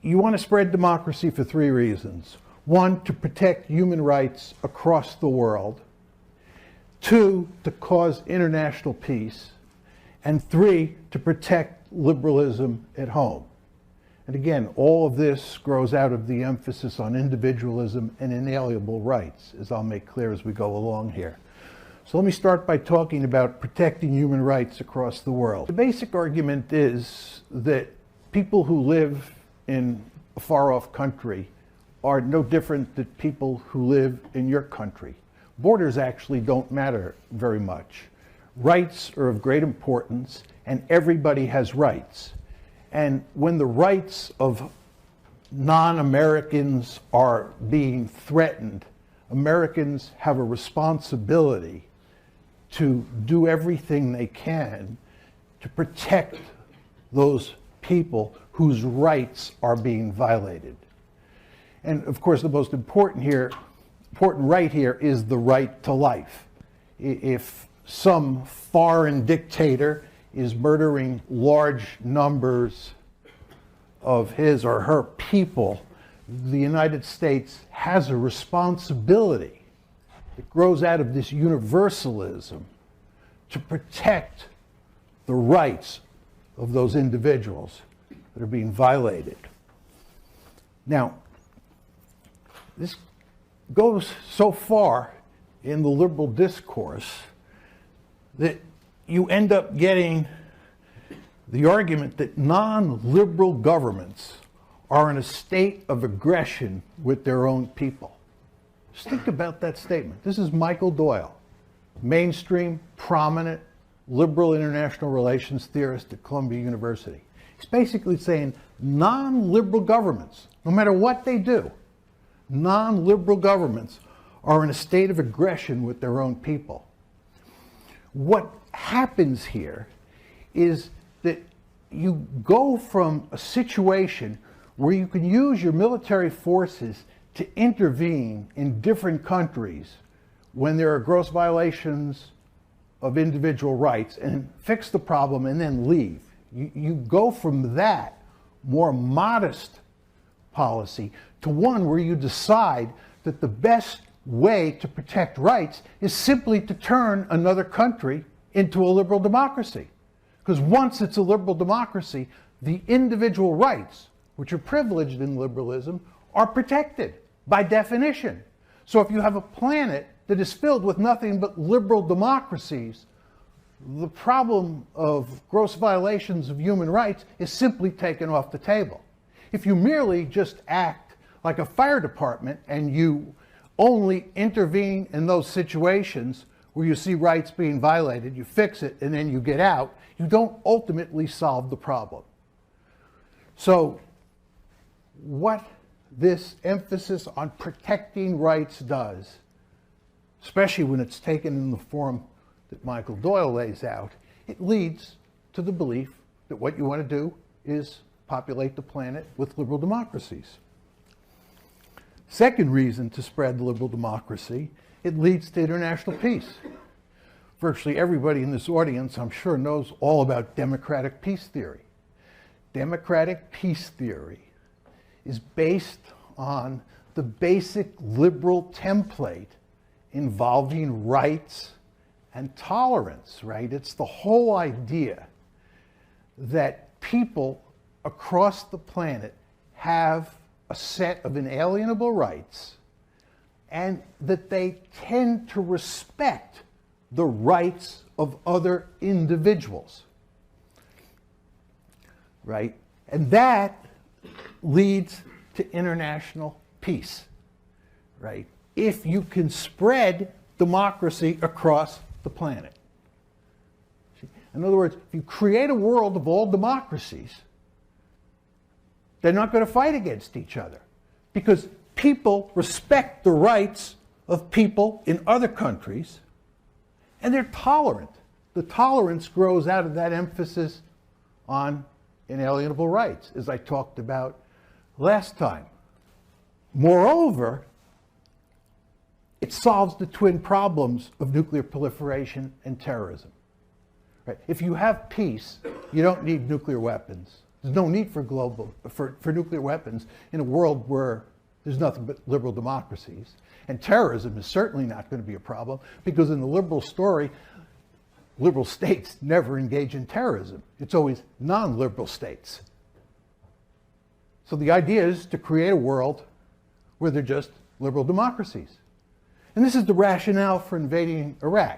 you want to spread democracy for three reasons. One, to protect human rights across the world. Two, to cause international peace. And three, to protect liberalism at home. And again, all of this grows out of the emphasis on individualism and inalienable rights, as I'll make clear as we go along here. So let me start by talking about protecting human rights across the world. The basic argument is that people who live in a far-off country are no different than people who live in your country. Borders actually don't matter very much. Rights are of great importance, and everybody has rights. And when the rights of non-Americans are being threatened, Americans have a responsibility to do everything they can to protect those people whose rights are being violated. And of course, the most important right here is the right to life. If some foreign dictator is murdering large numbers of his or her people, the United States has a responsibility that grows out of this universalism to protect the rights of those individuals that are being violated. Now, this goes so far in the liberal discourse that you end up getting the argument that non-liberal governments are in a state of aggression with their own people. Just think about that statement. This is Michael Doyle, mainstream, prominent, liberal international relations theorist at Columbia University. He's basically saying non-liberal governments, no matter what they do, non-liberal governments are in a state of aggression with their own people. What happens here is that you go from a situation where you can use your military forces to intervene in different countries when there are gross violations of individual rights and fix the problem and then leave. You go from that more modest policy to one where you decide that the best way to protect rights is simply to turn another country into a liberal democracy. Because once it's a liberal democracy, the individual rights, which are privileged in liberalism, are protected by definition. So if you have a planet that is filled with nothing but liberal democracies, the problem of gross violations of human rights is simply taken off the table. If you merely just act like a fire department and you only intervene in those situations where you see rights being violated, you fix it, and then you get out, you don't ultimately solve the problem. So what this emphasis on protecting rights does, especially when it's taken in the form that Michael Doyle lays out, it leads to the belief that what you want to do is populate the planet with liberal democracies. Second reason to spread liberal democracy, it leads to international peace. Virtually everybody in this audience, I'm sure, knows all about democratic peace theory. Democratic peace theory is based on the basic liberal template involving rights and tolerance, right? It's the whole idea that people across the planet have a set of inalienable rights and that they tend to respect the rights of other individuals, right? And that leads to international peace, right? If you can spread democracy across the planet. In other words, if you create a world of all democracies, they're not going to fight against each other because people respect the rights of people in other countries and they're tolerant. The tolerance grows out of that emphasis on inalienable rights, as I talked about last time. Moreover, it solves the twin problems of nuclear proliferation and terrorism. Right? If you have peace, you don't need nuclear weapons. There's no need for nuclear weapons in a world where there's nothing but liberal democracies. And terrorism is certainly not going to be a problem, because in the liberal story, liberal states never engage in terrorism. It's always non-liberal states. So the idea is to create a world where they're just liberal democracies. And this is the rationale for invading Iraq.